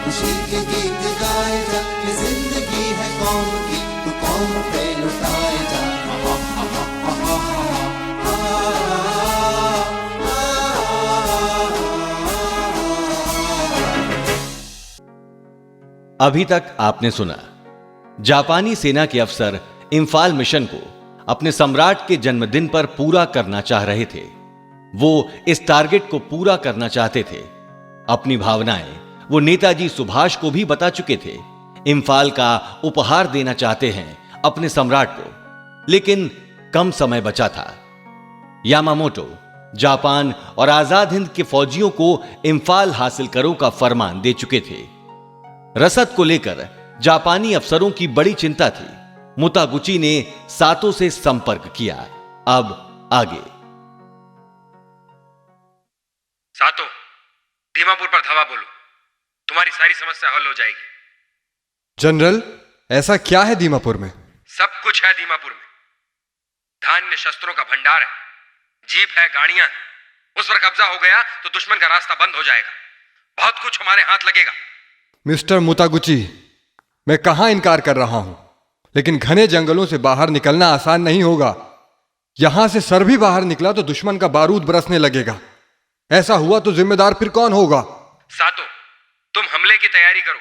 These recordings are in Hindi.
खुशी के गीत गाए जा, ये जिंदगी है कौम की, तू कौम पे लुटाए जा। अभी तक आपने सुना जापानी सेना के अफसर इंफाल मिशन को अपने सम्राट के जन्मदिन पर पूरा करना चाह रहे थे। वो इस टारगेट को पूरा करना चाहते थे। अपनी भावनाएं वो नेताजी सुभाष को भी बता चुके थे। इंफाल का उपहार देना चाहते हैं अपने सम्राट को, लेकिन कम समय बचा था। यामामोटो जापान और आजाद हिंद के फौजियों को इंफाल हासिल करो का फरमान दे चुके थे। रसद को लेकर जापानी अफसरों की बड़ी चिंता थी। मुतागुची ने सातो से संपर्क किया। अब आगे। सातो, दीमापुर पर धावा बोलो, तुम्हारी सारी समस्या हल हो जाएगी। जनरल, ऐसा क्या है दीमापुर में? सब कुछ है दीमापुर में। धान्य शस्त्रों का भंडार है, जीप है, गाड़ियां हैं। उस पर कब्जा हो गया तो दुश्मन का रास्ता बंद हो जाएगा। बहुत कुछ हमारे हाथ लगेगा। मिस्टर मुतागुची, मैं कहां इनकार कर रहा हूं, लेकिन घने जंगलों से बाहर निकलना आसान नहीं होगा। यहां से सर भी बाहर निकला तो दुश्मन का बारूद बरसने लगेगा। ऐसा हुआ तो जिम्मेदार फिर कौन होगा? सातो, तुम हमले की तैयारी करो,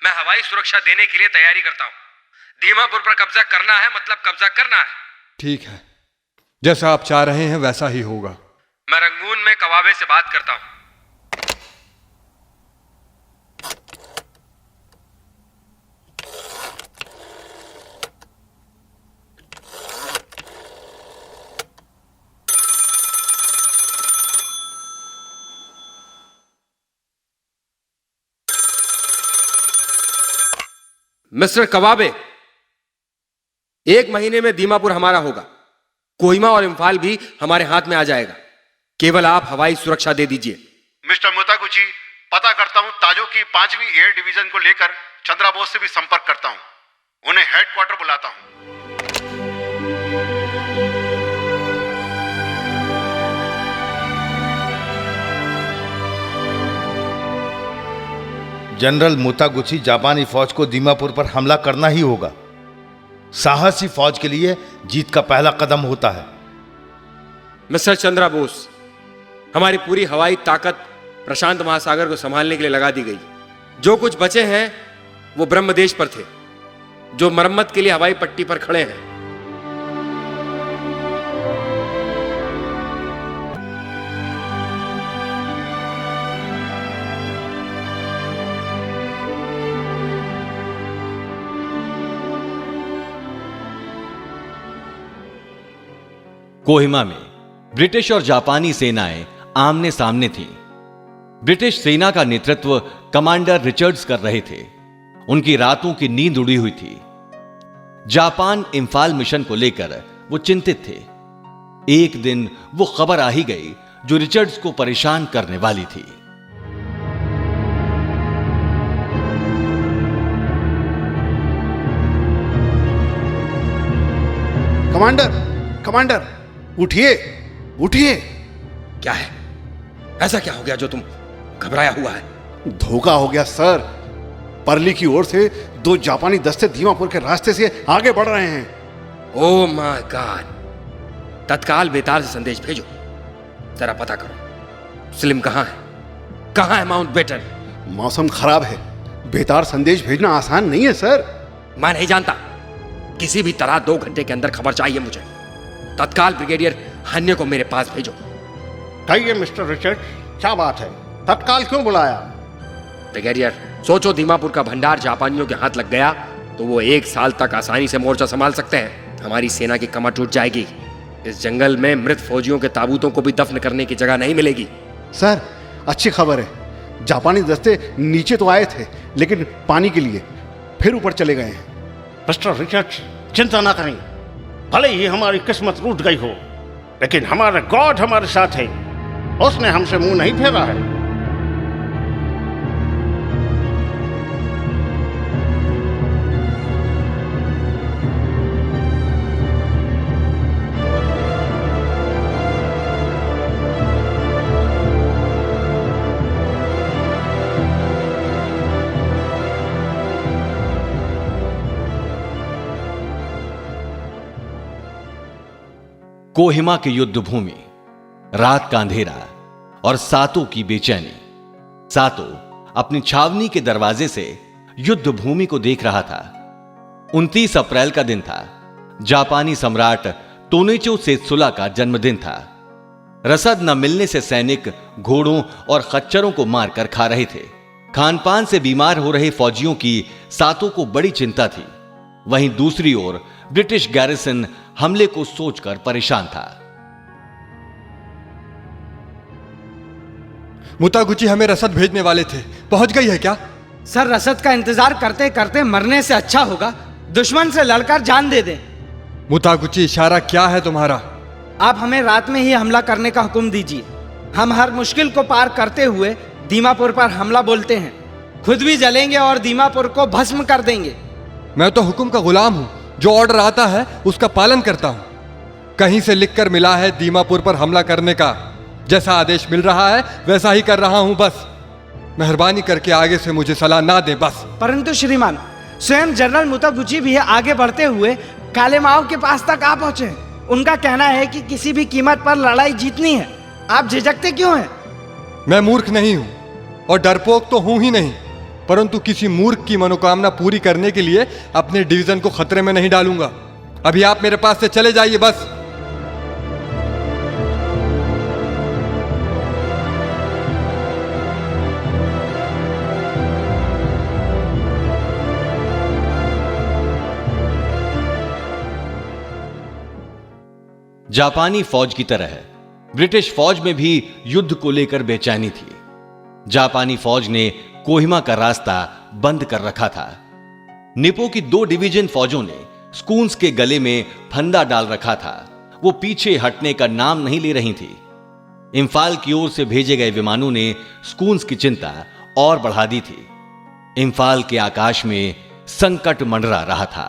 मैं हवाई सुरक्षा देने के लिए तैयारी करता हूं। दीमापुर पर कब्जा करना है, मतलब कब्जा करना है। ठीक है, जैसा आप चाह रहे हैं वैसा ही होगा। मैं रंगून में कवाबे से बात करता हूं। मिस्टर कवाबे, 1 महीने में दीमापुर हमारा होगा। कोहिमा और इम्फाल भी हमारे हाथ में आ जाएगा। केवल आप हवाई सुरक्षा दे दीजिए। मिस्टर मुतागुची, पता करता हूं ताजो की 5वीं एयर डिवीजन को लेकर चंद्राबोस से भी संपर्क करता हूं। उन्हें हेडक्वार्टर बुलाता हूं। जनरल मुतागुची, जापानी फौज को दीमापुर पर हमला करना ही होगा। साहसी फौज के लिए जीत का पहला कदम होता है। मिस्टर चंद्राबोस, हमारी पूरी हवाई ताकत प्रशांत महासागर को संभालने के लिए लगा दी गई। जो कुछ बचे हैं वो ब्रह्मदेश पर थे, जो मरम्मत के लिए हवाई पट्टी पर खड़े हैं। कोहिमा में ब्रिटिश और जापानी सेनाएं आमने सामने थीं। ब्रिटिश सेना का नेतृत्व कमांडर रिचर्ड्स कर रहे थे। उनकी रातों की नींद उड़ी हुई थी। जापान इंफाल मिशन को लेकर वो चिंतित थे। एक दिन वो खबर आ ही गई जो रिचर्ड्स को परेशान करने वाली थी। कमांडर, उठिए, उठिए। क्या है? ऐसा क्या हो गया जो तुम घबराया हुआ है? धोखा हो गया सर। परली की ओर से 2 जापानी दस्ते दीमापुर के रास्ते से आगे बढ़ रहे हैं। Oh my God! तत्काल बेतार से संदेश भेजो। जरा पता करो स्लिम कहां है, कहां है माउंटबेटन? मौसम खराब है, बेतार संदेश भेजना आसान नहीं है सर। मैं नहीं जानता। किसी भी तरह 2 घंटे के अंदर खबर चाहिए मुझे। तत्काल ब्रिगेडियर हन्य को मेरे पास भेजो। कहिए मिस्टर रिचर्ड, क्या बात है? तत्काल क्यों बुलाया? ब्रिगेडियर, सोचो दीमापुर का भंडार जापानियों के हाथ लग गया तो वो 1 साल तक आसानी से मोर्चा संभाल सकते हैं। हमारी सेना की कमर टूट जाएगी। इस जंगल में मृत फौजियों के ताबूतों को भी दफन करने की जगह नहीं मिलेगी। सर, अच्छी खबर है। जापानी दस्ते नीचे तो आए थे, लेकिन पानी के लिए फिर ऊपर चले गए हैं। मिस्टर रिचर्ड, चिंता ना करें। भले ही हमारी किस्मत रूठ गई हो, लेकिन हमारा गॉड हमारे साथ है। उसने हमसे मुंह नहीं फेरा है। कोहिमा की युद्ध भूमि, रात का अंधेरा और सातों की बेचैनी। सातों अपनी छावनी के दरवाजे से युद्ध भूमि को देख रहा था। 29 अप्रैल का दिन था। जापानी सम्राट तोनेचो सेत्सुला का जन्मदिन था। रसद न मिलने से सैनिक घोड़ों और खच्चरों को मारकर खा रहे थे। खान पान से बीमार हो रहे फौजियों की सातों को बड़ी चिंता थी। वहीं दूसरी ओर ब्रिटिश गैरिसन हमले को सोचकर परेशान था। मुतागुची हमें रसद भेजने वाले थे, पहुंच गई है क्या? सर, रसद का इंतजार करते करते मरने से अच्छा होगा दुश्मन से लड़कर जान दे दें। मुतागुची, इशारा क्या है तुम्हारा? आप हमें रात में ही हमला करने का हुक्म दीजिए। हम हर मुश्किल को पार करते हुए दीमापुर पर हमला बोलते हैं। खुद भी जलेंगे और दीमापुर को भस्म कर देंगे। मैं तो हुक्म का गुलाम हूं, जो ऑर्डर आता है उसका पालन करता हूं। कहीं से लिखकर मिला है दीमापुर पर हमला करने का। जैसा आदेश मिल रहा है वैसा ही कर रहा हूं। बस मेहरबानी करके आगे से मुझे सलाह ना दे बस। परंतु श्रीमान, स्वयं जनरल मुतागुची भी आगे बढ़ते हुए काले माओ के पास तक आ पहुंचे हैं। उनका कहना है कि किसी भी कीमत पर लड़ाई जीतनी है। आप झिझकते क्यों हैं? मैं मूर्ख नहीं हूं और डरपोक तो हूं ही नहीं, परंतु किसी मूर्ख की मनोकामना पूरी करने के लिए अपने डिवीजन को खतरे में नहीं डालूंगा। अभी आप मेरे पास से चले जाइए बस। जापानी फौज की तरह ब्रिटिश फौज में भी युद्ध को लेकर बेचैनी थी। जापानी फौज ने कोहिमा का रास्ता बंद कर रखा था। निपो की 2 डिवीजन फौजों ने स्कून्स के गले में फंदा डाल रखा था। वो पीछे हटने का नाम नहीं ले रही थी। इंफाल की ओर से भेजे गए विमानों ने स्कून्स की चिंता और बढ़ा दी थी। इंफाल के आकाश में संकट मंडरा रहा था।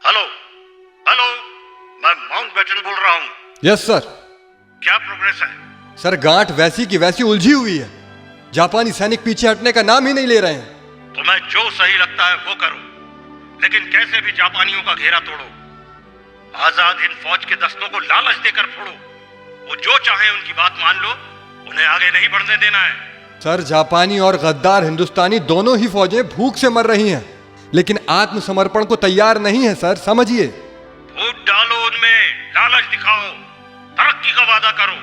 हेलो हेलो, मैं माउंटबेटन बोल रहा हूँ। Yes sir. क्या प्रोग्रेस है? सर, गांठ वैसी की वैसी उलझी हुई है। जापानी सैनिक पीछे हटने का नाम ही नहीं ले रहे हैं। तुम्हें जो सही लगता है वो करो, लेकिन कैसे भी जापानियों का घेरा तोड़ो। आजाद हिंद फौज के दस्तों को लालच देकर फोड़ो। वो जो चाहे उनकी बात मान लो, उन्हें आगे नहीं बढ़ने देना है। सर, जापानी और गद्दार हिंदुस्तानी दोनों ही फौजें भूख से मर रही हैं, लेकिन आत्मसमर्पण को तैयार नहीं है सर, समझिए। फूट डालो उनमें, लालच दिखाओ, तरक्की का वादा करो।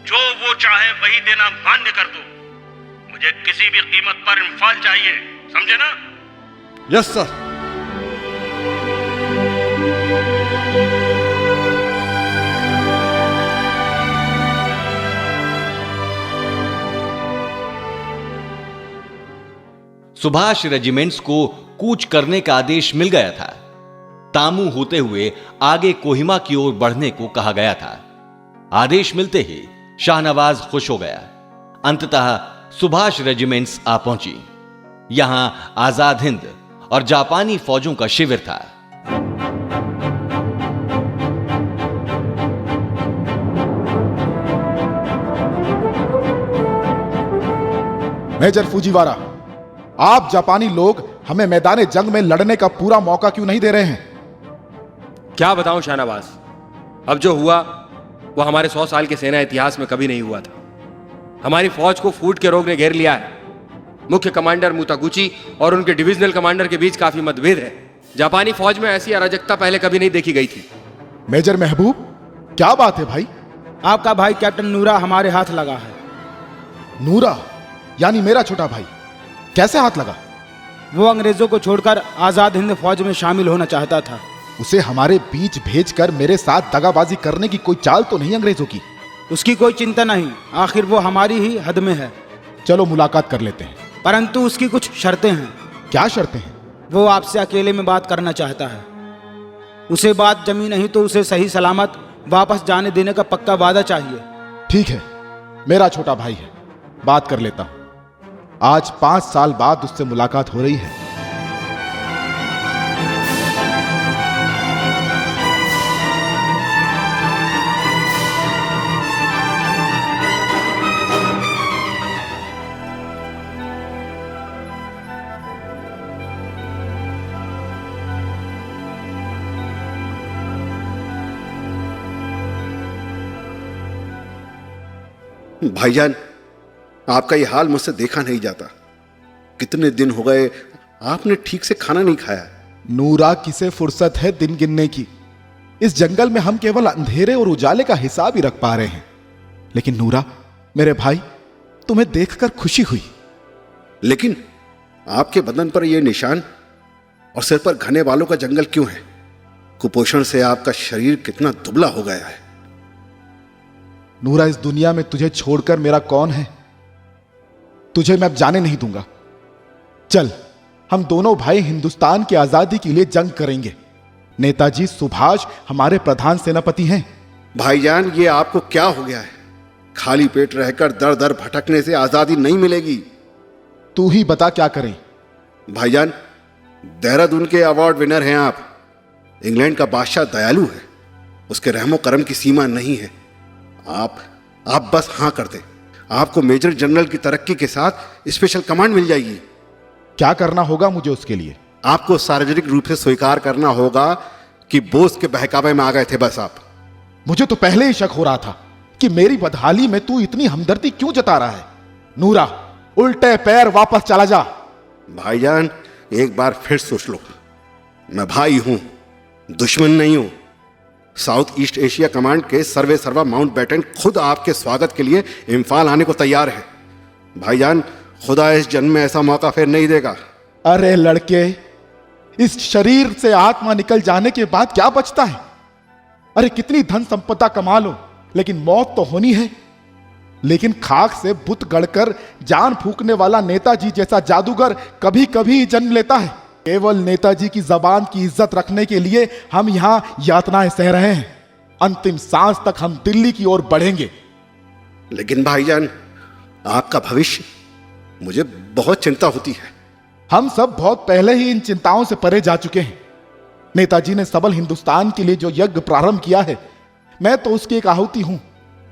जो वो चाहे वही देना मान्य कर दो। मुझे किसी भी कीमत पर इंफाल चाहिए, समझे ना? Yes sir. सुभाष रेजिमेंट्स को कूच करने का आदेश मिल गया था। तामू होते हुए आगे कोहिमा की ओर बढ़ने को कहा गया था। आदेश मिलते ही शाहनवाज खुश हो गया। अंततः सुभाष रेजिमेंट्स आ पहुंची। यहां आजाद हिंद और जापानी फौजों का शिविर था। मेजर फुजीवारा, आप जापानी लोग हमें मैदान जंग में लड़ने का पूरा मौका क्यों नहीं दे रहे हैं? क्या बताऊं शाहनवाज, अब जो हुआ वो हमारे 100 साल के सेना इतिहास में कभी नहीं हुआ था। हमारी फौज को फूट के रोग ने घेर लिया है। मुख्य कमांडर मुतागुची और उनके डिविजनल कमांडर के बीच काफी मतभेद है। जापानी फौज में ऐसी अराजकता पहले कभी नहीं देखी गई थी। मेजर महबूब, क्या बात है भाई? आपका भाई कैप्टन नूरा हमारे हाथ लगा है। नूरा यानी मेरा छोटा भाई, कैसे हाथ लगा? वो अंग्रेजों को छोड़कर आजाद हिंद फौज में शामिल होना चाहता था। उसे हमारे बीच भेजकर मेरे साथ दगाबाजी करने की कोई चाल तो नहीं अंग्रेजों की? उसकी कोई चिंता नहीं, आखिर वो हमारी ही हद में है। चलो मुलाकात कर लेते हैं। परंतु उसकी कुछ शर्तें हैं। क्या शर्तें हैं? वो आपसे अकेले में बात करना चाहता है। उसे बात जमी नहीं तो उसे सही सलामत वापस जाने देने का पक्का वादा चाहिए। ठीक है, मेरा छोटा भाई है, बात कर लेता हूं। आज 5 साल बाद उससे मुलाकात हो रही है। भाईजान, आपका ये हाल मुझसे देखा नहीं जाता। कितने दिन हो गए आपने ठीक से खाना नहीं खाया। नूरा, किसे फुर्सत है दिन गिनने की? इस जंगल में हम केवल अंधेरे और उजाले का हिसाब ही रख पा रहे हैं। लेकिन नूरा, मेरे भाई, तुम्हें देखकर खुशी हुई। लेकिन आपके बदन पर यह निशान और सिर पर घने बालों का जंगल क्यों है? कुपोषण से आपका शरीर कितना दुबला हो गया है। नूरा, इस दुनिया में तुझे छोड़कर मेरा कौन है? तुझे मैं अब जाने नहीं दूंगा। चल, हम दोनों भाई हिंदुस्तान की आजादी के लिए जंग करेंगे। नेताजी सुभाष हमारे प्रधान सेनापति हैं। भाईजान, ये आपको क्या हो गया है? खाली पेट रहकर दर दर भटकने से आजादी नहीं मिलेगी। तू ही बता क्या करें। भाईजान, देहरादून के अवार्ड विनर हैं आप। इंग्लैंड का बादशाह दयालु है, उसके रहमो करम की सीमा नहीं है। आप बस हाँ कर दे, आपको मेजर जनरल की तरक्की के साथ स्पेशल कमांड मिल जाएगी। क्या करना होगा मुझे उसके लिए? आपको सार्वजनिक रूप से स्वीकार करना होगा कि बोस के बहकावे में आ गए थे बस आप। मुझे तो पहले ही शक हो रहा था कि मेरी बदहाली में तू इतनी हमदर्दी क्यों जता रहा है। नूरा, उल्टे पैर वापस चला जा। भाईजान, एक बार फिर सोच लो, मैं भाई हूं, दुश्मन नहीं हूं। साउथ ईस्ट एशिया कमांड के सर्वे सर्वा माउंटबेटन खुद आपके स्वागत के लिए इम्फाल आने को तैयार है। भाईजान, खुदा इस जन्म में ऐसा मौका फिर नहीं देगा। अरे लड़के, इस शरीर से आत्मा निकल जाने के बाद क्या बचता है? अरे कितनी धन संपदा कमा लो, लेकिन मौत तो होनी है। लेकिन खाक से बुत गढ़कर जान फूकने वाला नेताजी जैसा जादूगर कभी कभी जन्म लेता है। केवल नेताजी की जबान की इज्जत रखने के लिए हम यहां यातनाएं सह रहे हैं। अंतिम सांस तक हम दिल्ली की ओर बढ़ेंगे। लेकिन भाईजान, आपका भविष्य, मुझे बहुत चिंता होती है। हम सब बहुत पहले ही इन चिंताओं से परे जा चुके हैं। नेताजी ने सबल हिंदुस्तान के लिए जो यज्ञ प्रारंभ किया है, मैं तो उसकी एक आहुति हूं।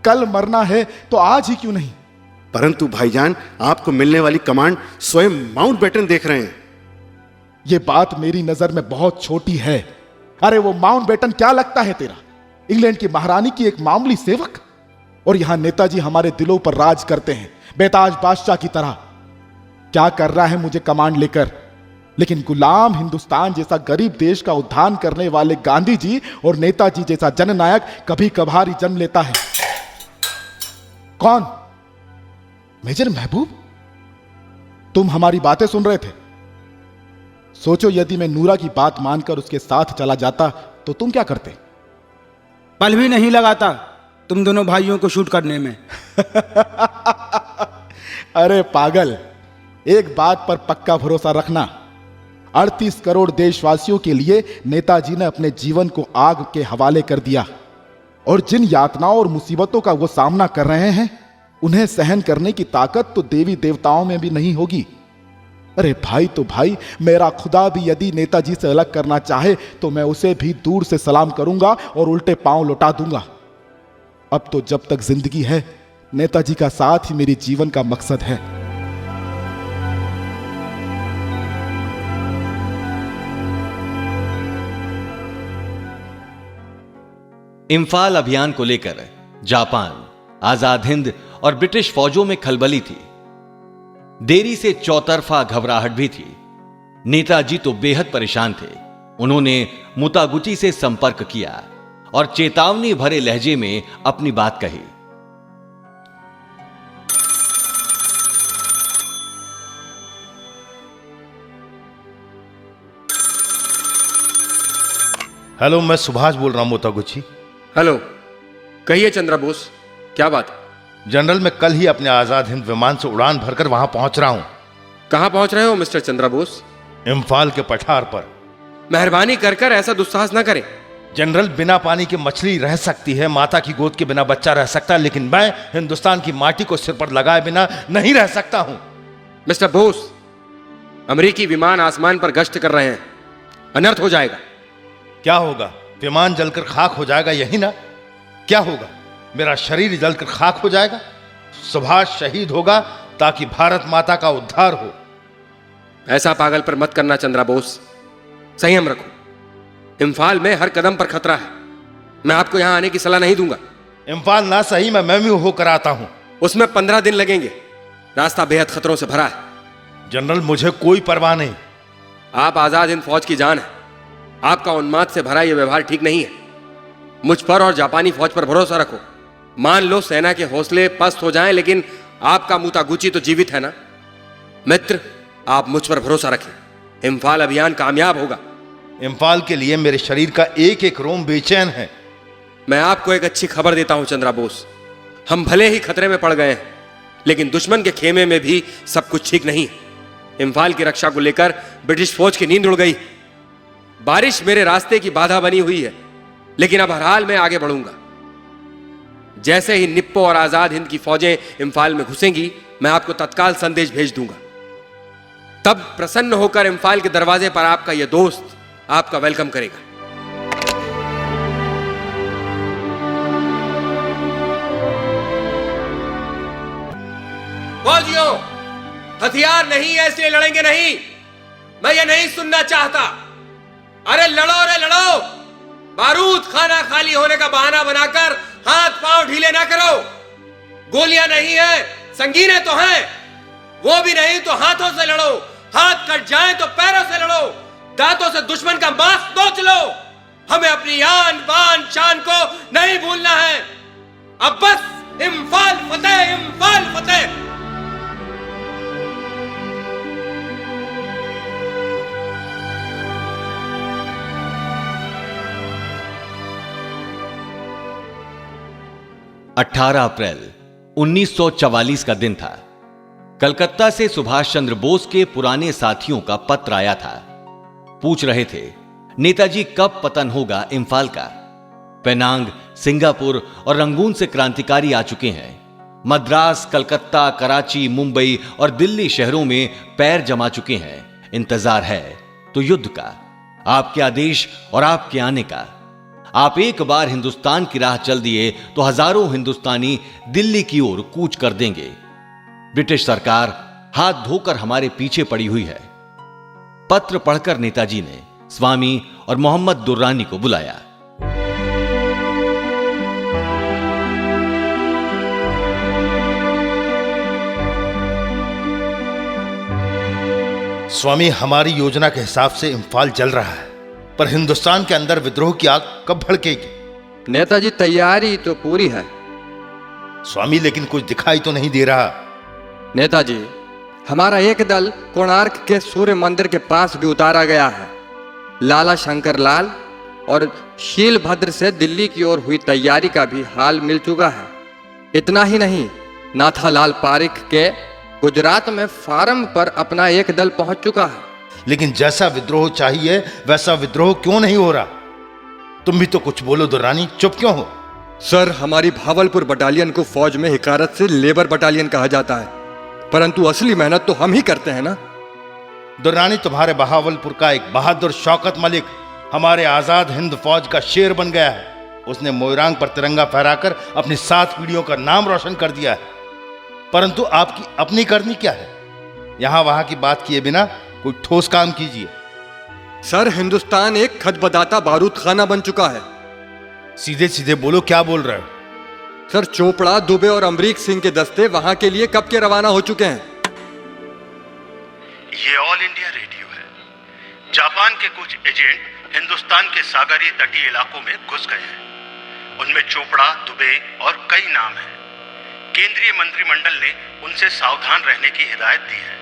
कल मरना है तो आज ही क्यों नहीं? परंतु भाईजान, आपको मिलने वाली कमांड स्वयं माउंटबेटन देख रहे हैं। यह बात मेरी नजर में बहुत छोटी है। अरे वो माउंटबेटन क्या लगता है तेरा? इंग्लैंड की महारानी की एक मामूली सेवक। और यहां नेताजी हमारे दिलों पर राज करते हैं, बेताज बादशाह की तरह। क्या कर रहा है मुझे कमांड लेकर? लेकिन गुलाम हिंदुस्तान जैसा गरीब देश का उद्धार करने वाले गांधी जी और नेताजी जैसा जननायक कभी कभार ही जन्म लेता है। कौन? मेजर महबूब? तुम हमारी बातें सुन रहे थे? सोचो, यदि मैं नूरा की बात मानकर उसके साथ चला जाता तो तुम क्या करते? पल भी नहीं लगाता तुम दोनों भाइयों को शूट करने में। अरे पागल, एक बात पर पक्का भरोसा रखना। 38 करोड़ देशवासियों के लिए नेताजी ने अपने जीवन को आग के हवाले कर दिया। और जिन यातनाओं और मुसीबतों का वो सामना कर रहे हैं, उन्हें सहन करने की ताकत तो देवी देवताओं में भी नहीं होगी। अरे भाई तो भाई, मेरा खुदा भी यदि नेताजी से अलग करना चाहे तो मैं उसे भी दूर से सलाम करूंगा और उल्टे पांव लौटा दूंगा। अब तो जब तक जिंदगी है, नेताजी का साथ ही मेरे जीवन का मकसद है। इम्फाल अभियान को लेकर जापान, आजाद हिंद और ब्रिटिश फौजों में खलबली थी। देरी से चौतरफा घबराहट भी थी। नेताजी तो बेहद परेशान थे। उन्होंने मुतागुची से संपर्क किया और चेतावनी भरे लहजे में अपनी बात कही। हेलो, मैं सुभाष बोल रहा हूं मोतागुची। हेलो, कहिए चंद्रा बोस, क्या बात? जनरल, मैं कल ही अपने आजाद हिंद विमान से उड़ान भरकर वहां पहुंच रहा हूं। कहां पहुंच रहे हो मिस्टर चंद्रा बोस? इम्फाल के पठार पर। मेहरबानी कर ऐसा दुस्साहस ना करें। जनरल, बिना पानी के मछली रह सकती है, माता की गोद के बिना बच्चा रह सकता है, लेकिन मैं हिंदुस्तान की माटी को सिर पर लगाए बिना नहीं रह सकता हूं। मिस्टर बोस, अमेरिकी विमान आसमान पर गश्त कर रहे हैं, अनर्थ हो जाएगा। क्या होगा? विमान जलकर खाक हो जाएगा, यही ना? क्या होगा? मेरा शरीर जलकर खाक हो जाएगा। सुभाष शहीद होगा ताकि भारत माता का उद्धार हो। ऐसा पागल पर मत करना चंद्रा बोस, संयम रखो। इम्फाल में हर कदम पर खतरा है। मैं आपको यहां आने की सलाह नहीं दूंगा। इम्फाल ना सही, मैं मेमू होकर आता हूं। उसमें 15 दिन लगेंगे। रास्ता बेहद खतरों से भरा है। जनरल, मुझे कोई परवाह नहीं। आप आजाद हिंद फौज की जान है। आपका उन्माद से भरा यह व्यवहार ठीक नहीं है। मुझ पर और जापानी फौज पर भरोसा रखो। मान लो सेना के हौसले पस्त हो जाएं, लेकिन आपका मुतागुची तो जीवित है ना। मित्र, आप मुझ पर भरोसा रखें। इम्फाल अभियान कामयाब होगा। इम्फाल के लिए मेरे शरीर का एक एक रोम बेचैन है। मैं आपको एक अच्छी खबर देता हूं चंद्रा बोस। हम भले ही खतरे में पड़ गए हैं, लेकिन दुश्मन के खेमे में भी सब कुछ ठीक नहीं है। इम्फाल की रक्षा को लेकर ब्रिटिश फौज की नींद उड़ गई। बारिश मेरे रास्ते की बाधा बनी हुई है, लेकिन अब हर हाल में आगे बढ़ूंगा। जैसे ही निप्पो और आजाद हिंद की फौजें इम्फाल में घुसेंगी, मैं आपको तत्काल संदेश भेज दूंगा। तब प्रसन्न होकर इम्फाल के दरवाजे पर आपका यह दोस्त आपका वेलकम करेगा। फौजियों, हथियार नहीं है इसलिए लड़ेंगे नहीं। मैं ये नहीं सुनना चाहता। अरे लड़ो रे लड़ो। बारूद खाना खाली होने का बहाना बनाकर हाथ पांव ढीले ना करो। गोलियां नहीं है, संगीनें तो हैं। वो भी नहीं तो हाथों से लड़ो। हाथ कट जाए तो पैरों से लड़ो। दांतों से दुश्मन का मांस नोच लो। हमें अपनी आन बान शान को नहीं भूलना है। अब बस इम्फाल फतेह, इम्फाल फतेह। अठारह अप्रैल 1944 का दिन था। कलकत्ता से सुभाष चंद्र बोस के पुराने साथियों का पत्र आया था। पूछ रहे थे नेताजी कब पतन होगा इम्फाल का। पेनांग, सिंगापुर और रंगून से क्रांतिकारी आ चुके हैं। मद्रास, कलकत्ता, कराची, मुंबई और दिल्ली शहरों में पैर जमा चुके हैं। इंतजार है तो युद्ध का, आपके आदेश और आपके आने का। आप एक बार हिंदुस्तान की राह चल दिए तो हजारों हिंदुस्तानी दिल्ली की ओर कूच कर देंगे। ब्रिटिश सरकार हाथ धोकर हमारे पीछे पड़ी हुई है। पत्र पढ़कर नेताजी ने स्वामी और मोहम्मद दुर्रानी को बुलाया। स्वामी, हमारी योजना के हिसाब से इम्फाल जल रहा है, पर हिंदुस्तान के अंदर विद्रोह की आग कब भड़केगी? नेताजी, तैयारी तो पूरी है। स्वामी, लेकिन कुछ दिखाई तो नहीं दे रहा। नेताजी, हमारा एक दल कोणार्क के सूर्य मंदिर के पास भी उतारा गया है। लाला शंकर लाल और शीलभद्र से दिल्ली की ओर हुई तैयारी का भी हाल मिल चुका है। इतना ही नहीं, नाथालाल पारिक के गुजरात में फार्म पर अपना एक दल पहुंच चुका है। लेकिन जैसा विद्रोह चाहिए वैसा विद्रोह क्यों नहीं हो रहा? तुम भी तो कुछ बोलो दुर्रानी, चुप क्यों हो? सर, हमारी भावलपुर बटालियन को फौज में हिकारत से लेबर बटालियन कहा जाता है, परंतु असली मेहनत तो हम ही करते हैं ना। दुर्रानी, तुम्हारे बहावलपुर का एक बहादुर शौकत मलिक हमारे आजाद हिंद फौज का शेर बन गया है। उसने मोइरांग पर तिरंगा फहराकर अपनी 7 पीढ़ियों का नाम रोशन कर दिया है। परंतु आपकी अपनी करनी क्या है? यहां वहां की बात किए बिना कोई ठोस काम कीजिए। सर, हिंदुस्तान एक खदबदाता बारूद खाना बन चुका है। सीधे सीधे बोलो, क्या बोल रहे हो? सर, चोपड़ा, दुबे और अमरीक सिंह के दस्ते वहां के लिए कब के रवाना हो चुके हैं। ये ऑल इंडिया रेडियो है। जापान के कुछ एजेंट हिंदुस्तान के सागरी तटीय इलाकों में घुस गए हैं। उनमें चोपड़ा, दुबे और कई नाम हैं। केंद्रीय मंत्रिमंडल ने उनसे सावधान रहने की हिदायत दी है।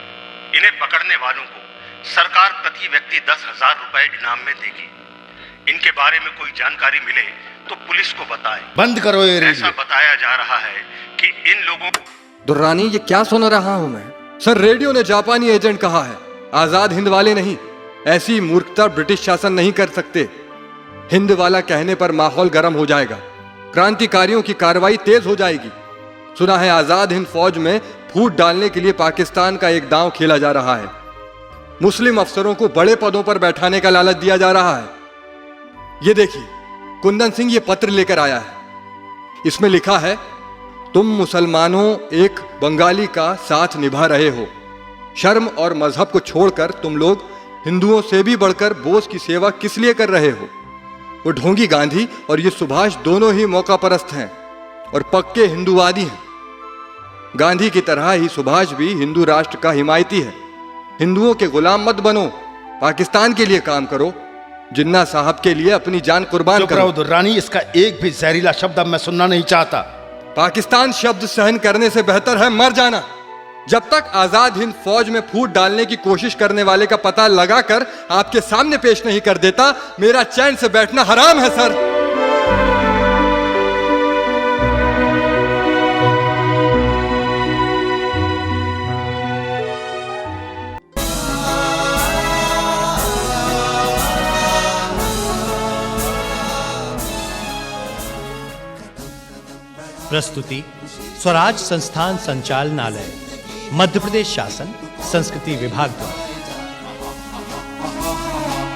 इन्हें पकड़ने वालों को सरकार प्रति व्यक्ति 10,000 रुपए इनाम में देगी। इनके बारे में कोई जानकारी मिले तो पुलिस को बताएं। बंद करो ये रेडियो। ऐसा बताया जा रहा है कि इन लोगों को। दुर्रानी, ये क्या सुन रहा हूं मैं? सर, रेडियो ने जापानी एजेंट कहा है, आजाद हिंद वाले नहीं। ऐसी मूर्खता ब्रिटिश शासन नहीं कर सकते। हिंद वाला कहने पर माहौल गर्म हो जाएगा, क्रांतिकारियों की कार्रवाई तेज हो जाएगी। सुना है आजाद हिंद फौज में फूट डालने के लिए पाकिस्तान का एक दांव खेला जा रहा है। मुस्लिम अफसरों को बड़े पदों पर बैठाने का लालच दिया जा रहा है। ये देखिए, कुंदन सिंह ये पत्र लेकर आया है। इसमें लिखा है, तुम मुसलमानों एक बंगाली का साथ निभा रहे हो। शर्म और मजहब को छोड़कर तुम लोग हिंदुओं से भी बढ़कर बोस की सेवा किस लिए कर रहे हो? वो ढोंगी गांधी और ये सुभाष दोनों ही मौका परस्त हैं और पक्के हिंदूवादी हैं। गांधी की तरह ही सुभाष भी हिंदू राष्ट्र का हिमायती है। हिंदुओं के गुलाम मत बनो, पाकिस्तान के लिए काम करो। जिन्ना साहब के लिए अपनी जान कुर्बान चुप करो। रहो दुर्रानी, इसका एक भी जहरीला शब्द अब मैं सुनना नहीं चाहता। पाकिस्तान शब्द सहन करने से बेहतर है मर जाना। जब तक आजाद हिंद फौज में फूट डालने की कोशिश करने वाले का पता लगाकर आपके सामने पेश नहीं कर देता, मेरा चैन से बैठना हराम है सर। प्रस्तुति स्वराज संस्थान संचालनालय, मध्य प्रदेश शासन, संस्कृति विभाग द्वारा।